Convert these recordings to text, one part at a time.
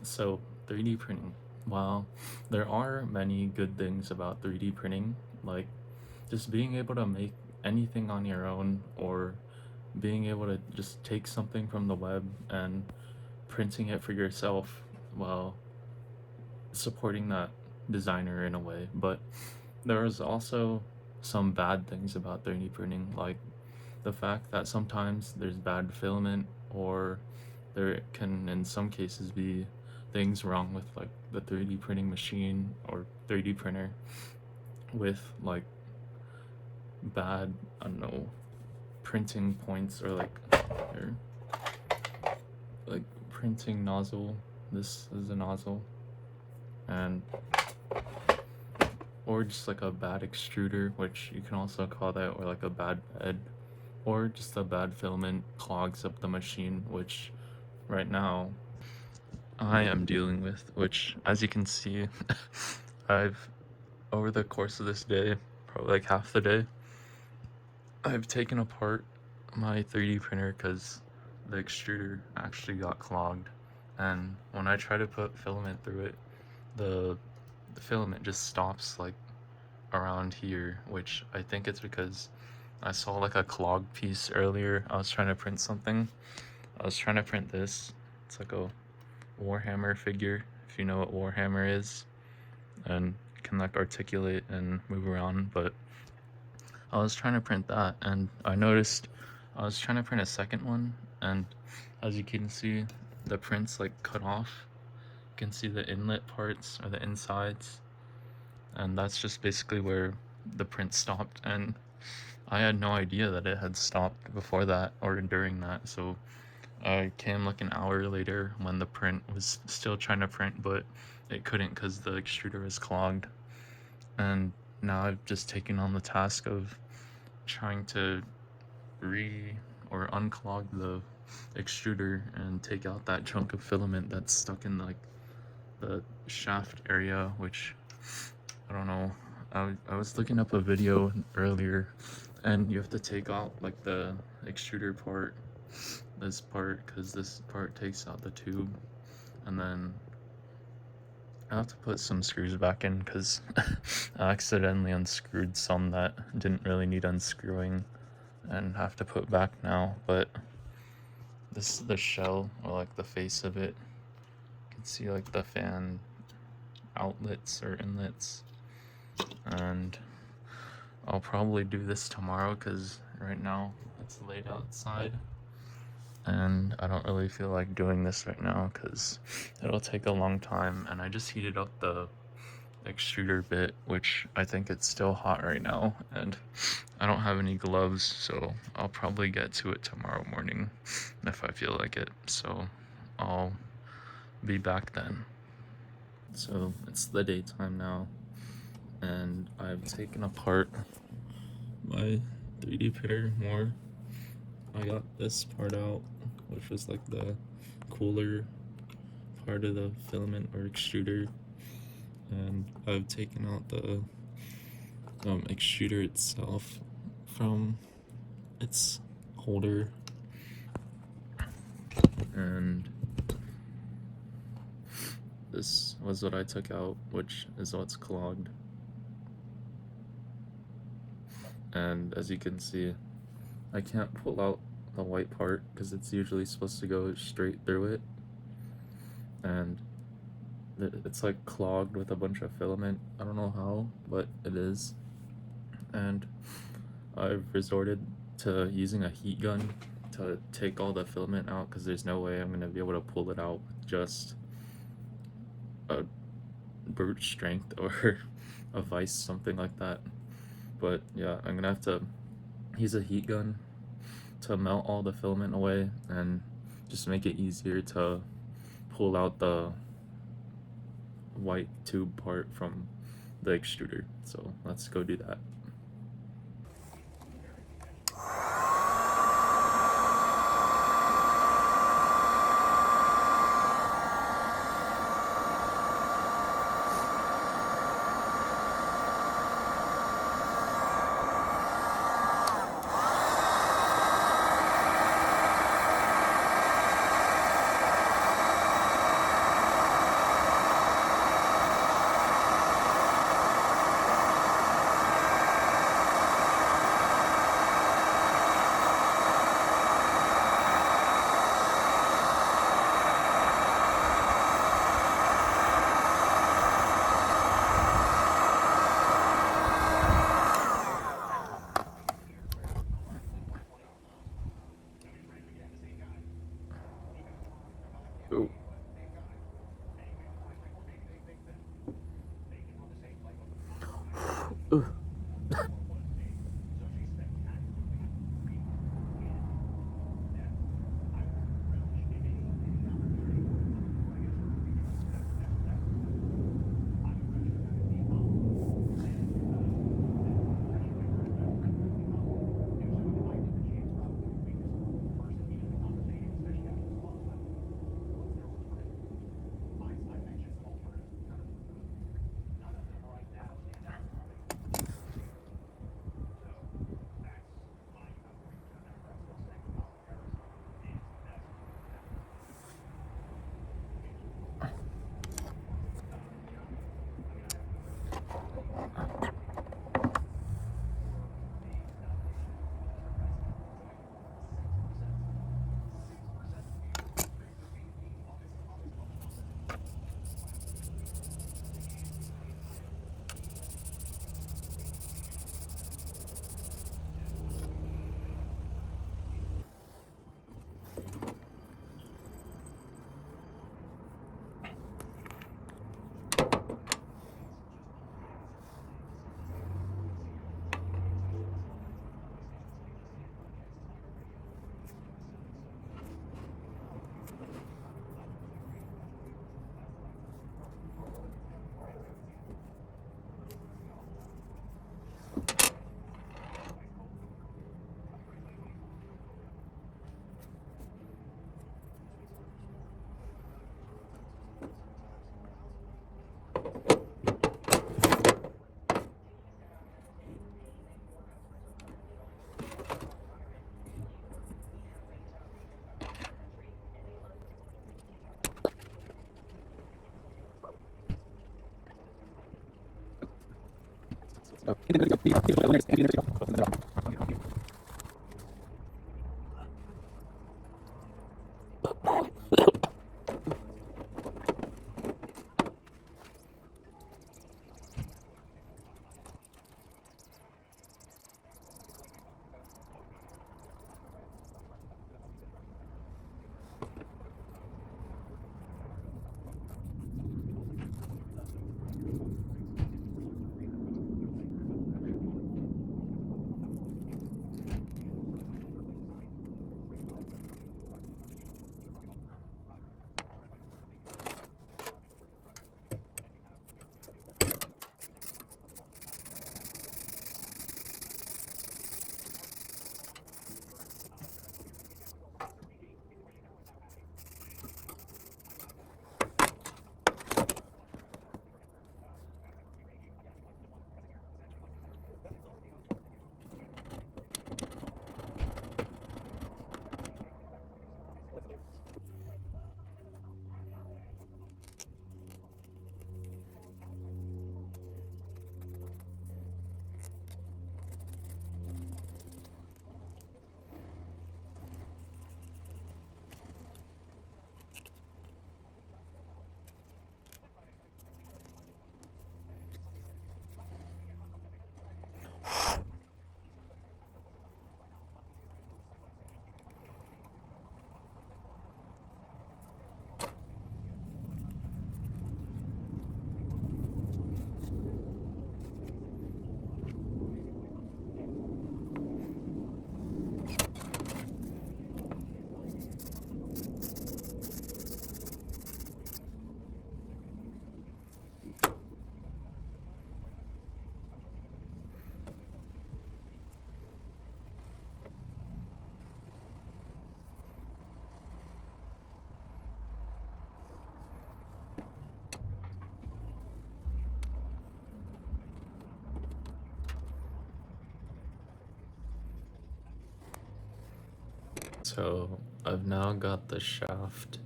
So, 3D printing. While there are many good things about 3D printing, like just being able to make anything on your own, or being able to just take something from the web and printing it for yourself while supporting that designer in a way. But there is also some bad things about 3D printing, like the fact that sometimes there's bad filament, or there can in some cases be things wrong with like the 3D printing machine or 3D printer, with like bad, I don't know, printing points, or or like printing nozzle. This is a nozzle. And or just like a bad extruder, which you can also call that, or like a bad bed, or just a bad filament clogs up the machine, which right now I am dealing with, which, as you can see, I've, over the course of this day, probably like half the day, I've taken apart my 3D printer because the extruder actually got clogged. And when I try to put filament through it, the filament just stops like around here, which I think it's because I saw like a clogged piece earlier. I was trying to print something. I was trying to print this. It's like a Warhammer figure, if you know what Warhammer is, and can like articulate and move around. But I was trying to print that, and I noticed I was trying to print a second one, and as you can see, the print's like cut off. You can see the inlet parts, or the insides, and that's just basically where the print stopped. And I had no idea that it had stopped before that or during that. So I came like an hour later when the print was still trying to print, but it couldn't because the extruder was clogged. And now I've just taken on the task of trying to or unclog the extruder and take out that chunk of filament that's stuck in like the shaft area, which I don't know. I was looking up a video earlier, and you have to take out like the extruder part, this part, because this part takes out the tube, and then I have to put some screws back in because I accidentally unscrewed some that didn't really need unscrewing and have to put back now. But this is the shell, or like the face of it. You can see like the fan outlets or inlets, and I'll probably do this tomorrow because right now it's late outside and I don't really feel like doing this right now because it'll take a long time. And I just heated up the extruder bit, which I think it's still hot right now, and I don't have any gloves, so I'll probably get to it tomorrow morning if I feel like it. So I'll be back then. So it's the daytime now, and I've taken apart my 3D printer more. I got this part out, which was like the cooler part of the filament or extruder, and I've taken out the extruder itself from its holder, and this was what I took out, which is what's clogged. And as you can see, I can't pull out the white part because it's usually supposed to go straight through it, and it's like clogged with a bunch of filament. I don't know how, but it is. And I've resorted to using a heat gun to take all the filament out because there's no way I'm going to be able to pull it out with just a brute strength or a vice, something like that. But yeah, I'm gonna have to use a heat gun to melt all the filament away and just make it easier to pull out the white tube part from the extruder. So let's go do that. Ugh. So I've now got the shaft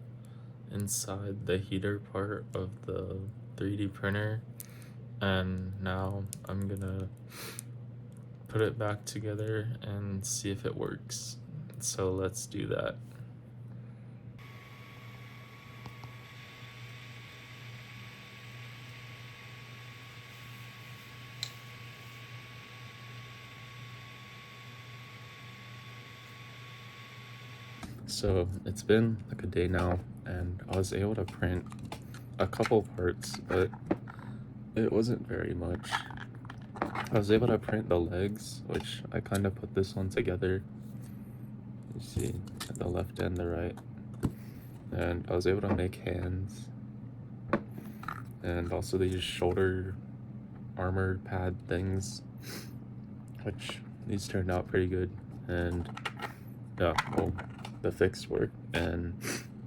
inside the heater part of the 3D printer, and now I'm gonna put it back together and see if it works. So let's do that. So it's been like a day now, and I was able to print a couple parts, but it wasn't very much. I was able to print the legs, which I kind of put this one together. You see, at the left and the right. And I was able to make hands. And also these shoulder armor pad things, which these turned out pretty good. And yeah, well, the fix worked, and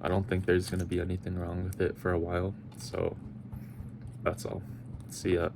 I don't think there's gonna be anything wrong with it for a while. So that's all. See ya.